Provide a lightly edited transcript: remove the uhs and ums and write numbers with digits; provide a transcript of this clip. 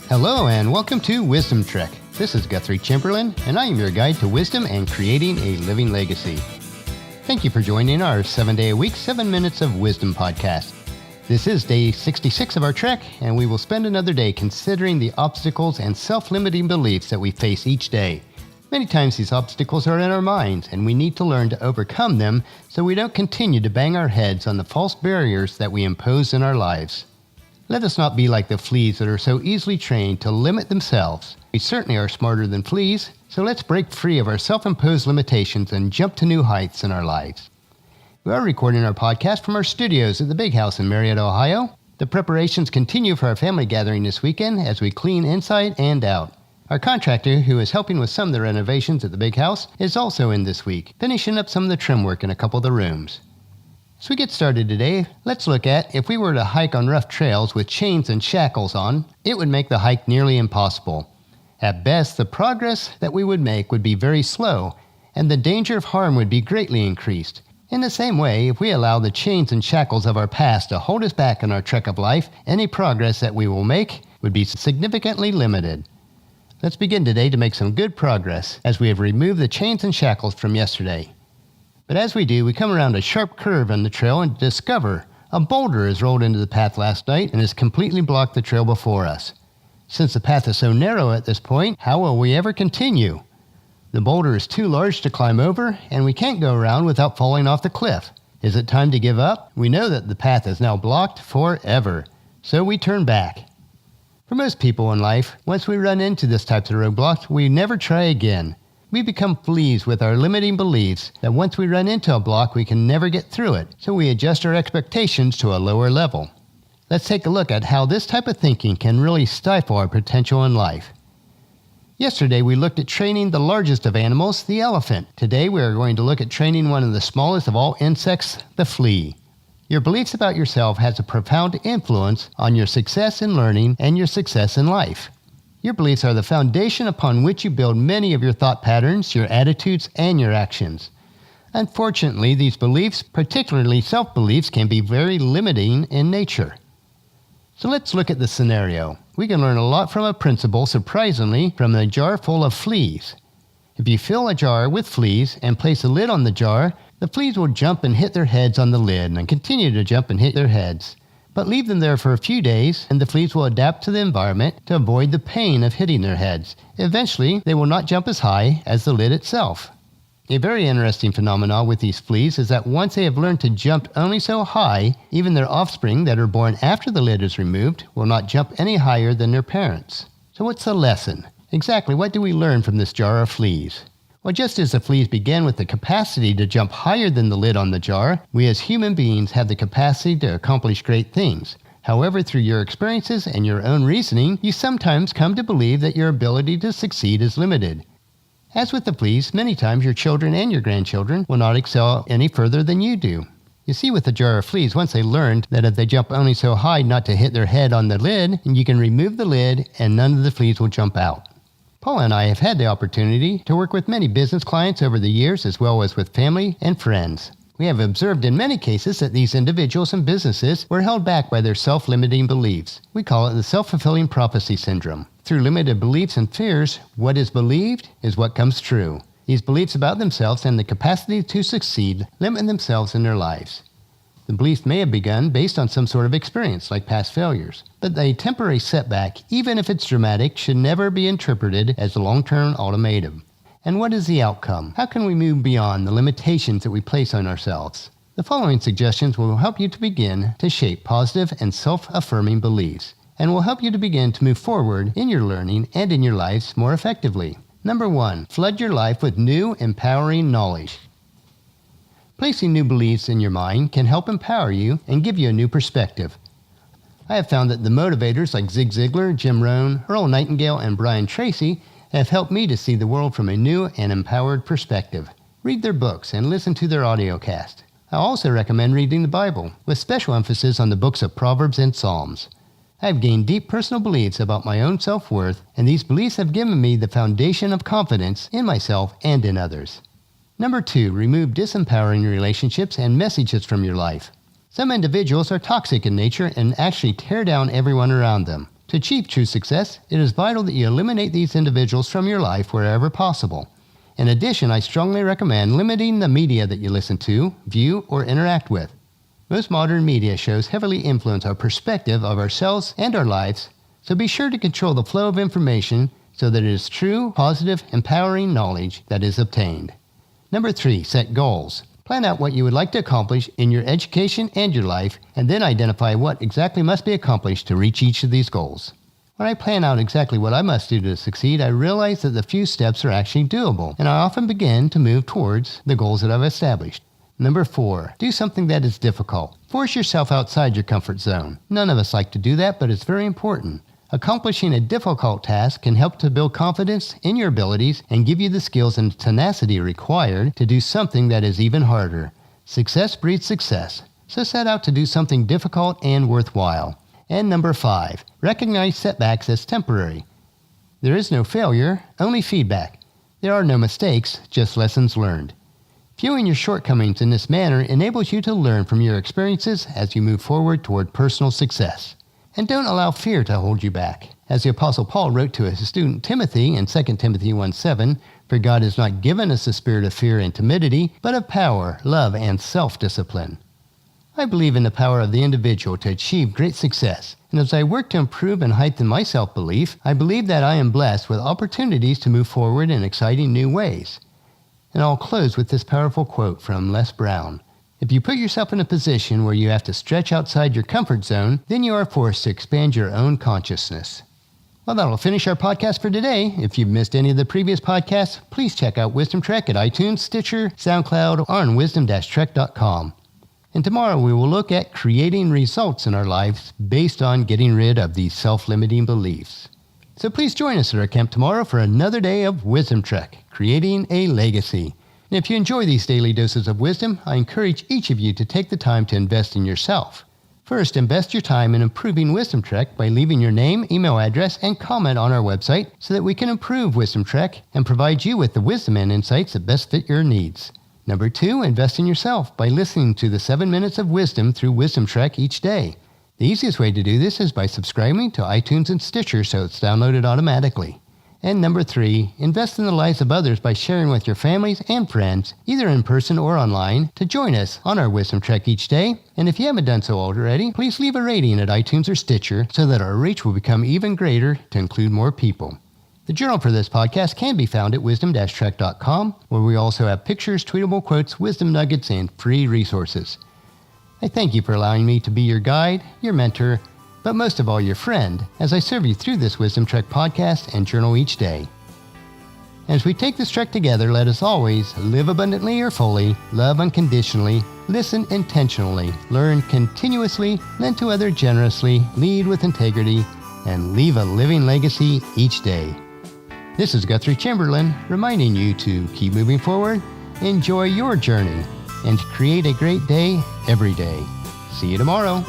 Hello and welcome to Wisdom Trek. This is Guthrie Chamberlain, and I am your guide to wisdom and creating a living legacy. Thank you for joining our 7-day-a-week, 7 Minutes of Wisdom podcast. This is day 66 of our trek, and we will spend another day considering the obstacles and self-limiting beliefs that we face each day. Many times these obstacles are in our minds, and we need to learn to overcome them so we don't continue to bang our heads on the false barriers that we impose in our lives. Let us not be like the fleas that are so easily trained to limit themselves. We certainly are smarter than fleas, so let's break free of our self-imposed limitations and jump to new heights in our lives. We are recording our podcast from our studios at the Big House in Marietta, Ohio. The preparations continue for our family gathering this weekend as we clean inside and out. Our contractor, who is helping with some of the renovations at the Big House, is also in this week, finishing up some of the trim work in a couple of the rooms. As we get started today, let's look at if we were to hike on rough trails with chains and shackles on, it would make the hike nearly impossible. At best, the progress that we would make would be very slow, and the danger of harm would be greatly increased. In the same way, if we allow the chains and shackles of our past to hold us back in our trek of life, any progress that we will make would be significantly limited. Let's begin today to make some good progress as we have removed the chains and shackles from yesterday. But as we do, we come around a sharp curve on the trail and discover a boulder has rolled into the path last night and has completely blocked the trail before us. Since the path is so narrow at this point, how will we ever continue? The boulder is too large to climb over, and we can't go around without falling off the cliff. Is it time to give up? We know that the path is now blocked forever, so we turn back. For most people in life, once we run into this type of roadblock, we never try again. We become fleas with our limiting beliefs that once we run into a block, we can never get through it, so we adjust our expectations to a lower level. Let's take a look at how this type of thinking can really stifle our potential in life. Yesterday, we looked at training the largest of animals, the elephant. Today, we are going to look at training one of the smallest of all insects, the flea. Your beliefs about yourself has a profound influence on your success in learning and your success in life. Your beliefs are the foundation upon which you build many of your thought patterns, your attitudes, and your actions. Unfortunately, these beliefs, particularly self-beliefs, can be very limiting in nature. So let's look at the scenario. We can learn a lot from a principle, surprisingly, from a jar full of fleas. If you fill a jar with fleas and place a lid on the jar, the fleas will jump and hit their heads on the lid and continue to jump and hit their heads. But leave them there for a few days, and the fleas will adapt to the environment to avoid the pain of hitting their heads. Eventually, they will not jump as high as the lid itself. A very interesting phenomenon with these fleas is that once they have learned to jump only so high, even their offspring that are born after the lid is removed will not jump any higher than their parents. So what's the lesson? Exactly what do we learn from this jar of fleas? Well, just as the fleas began with the capacity to jump higher than the lid on the jar, we as human beings have the capacity to accomplish great things. However, through your experiences and your own reasoning, you sometimes come to believe that your ability to succeed is limited. As with the fleas, many times your children and your grandchildren will not excel any further than you do. You see, with the jar of fleas, once they learned that if they jump only so high not to hit their head on the lid, you can remove the lid and none of the fleas will jump out. Paul and I have had the opportunity to work with many business clients over the years, as well as with family and friends. We have observed in many cases that these individuals and businesses were held back by their self-limiting beliefs. We call it the self-fulfilling prophecy syndrome. Through limited beliefs and fears, what is believed is what comes true. These beliefs about themselves and the capacity to succeed limit themselves in their lives. The belief may have begun based on some sort of experience, like past failures. But a temporary setback, even if it's dramatic, should never be interpreted as a long-term ultimatum. And what is the outcome? How can we move beyond the limitations that we place on ourselves? The following suggestions will help you to begin to shape positive and self-affirming beliefs, and will help you to begin to move forward in your learning and in your lives more effectively. Number 1, flood your life with new, empowering knowledge. Placing new beliefs in your mind can help empower you and give you a new perspective. I have found that the motivators like Zig Ziglar, Jim Rohn, Earl Nightingale, and Brian Tracy have helped me to see the world from a new and empowered perspective. Read their books and listen to their audiocast. I also recommend reading the Bible, with special emphasis on the books of Proverbs and Psalms. I have gained deep personal beliefs about my own self-worth, and these beliefs have given me the foundation of confidence in myself and in others. Number 2, remove disempowering relationships and messages from your life. Some individuals are toxic in nature and actually tear down everyone around them. To achieve true success, it is vital that you eliminate these individuals from your life wherever possible. In addition, I strongly recommend limiting the media that you listen to, view, or interact with. Most modern media shows heavily influence our perspective of ourselves and our lives, so be sure to control the flow of information so that it is true, positive, empowering knowledge that is obtained. Number 3, set goals. Plan out what you would like to accomplish in your education and your life, and then identify what exactly must be accomplished to reach each of these goals. When I plan out exactly what I must do to succeed, I realize that the few steps are actually doable, and I often begin to move towards the goals that I've established. Number 4, do something that is difficult. Force yourself outside your comfort zone. None of us like to do that, but it's very important. Accomplishing a difficult task can help to build confidence in your abilities and give you the skills and tenacity required to do something that is even harder. Success breeds success, so set out to do something difficult and worthwhile. And number 5, recognize setbacks as temporary. There is no failure, only feedback. There are no mistakes, just lessons learned. Viewing your shortcomings in this manner enables you to learn from your experiences as you move forward toward personal success. And don't allow fear to hold you back. As the Apostle Paul wrote to his student Timothy in 2 Timothy 1:7, "For God has not given us a spirit of fear and timidity, but of power, love, and self-discipline." I believe in the power of the individual to achieve great success, and as I work to improve and heighten my self-belief, I believe that I am blessed with opportunities to move forward in exciting new ways. And I'll close with this powerful quote from Les Brown. If you put yourself in a position where you have to stretch outside your comfort zone, then you are forced to expand your own consciousness. Well, that'll finish our podcast for today. If you've missed any of the previous podcasts, please check out Wisdom Trek at iTunes, Stitcher, SoundCloud, or on wisdom-trek.com. And tomorrow we will look at creating results in our lives based on getting rid of these self-limiting beliefs. So please join us at our camp tomorrow for another day of Wisdom Trek, creating a legacy. And if you enjoy these daily doses of wisdom, I encourage each of you to take the time to invest in yourself. First, invest your time in improving Wisdom Trek by leaving your name, email address, and comment on our website so that we can improve Wisdom Trek and provide you with the wisdom and insights that best fit your needs. Number 2, invest in yourself by listening to the 7 minutes of wisdom through Wisdom Trek each day. The easiest way to do this is by subscribing to iTunes and Stitcher so it's downloaded automatically. And number 3, invest in the lives of others by sharing with your families and friends, either in person or online, to join us on our Wisdom Trek each day. And if you haven't done so already, please leave a rating at iTunes or Stitcher so that our reach will become even greater to include more people. The journal for this podcast can be found at wisdom-trek.com, where we also have pictures, tweetable quotes, wisdom nuggets, and free resources. I thank you for allowing me to be your guide, your mentor, but most of all your friend, as I serve you through this Wisdom Trek podcast and journal each day. As we take this trek together, let us always live abundantly or fully, love unconditionally, listen intentionally, learn continuously, lend to others generously, lead with integrity, and leave a living legacy each day. This is Guthrie Chamberlain, reminding you to keep moving forward, enjoy your journey, and create a great day every day. See you tomorrow.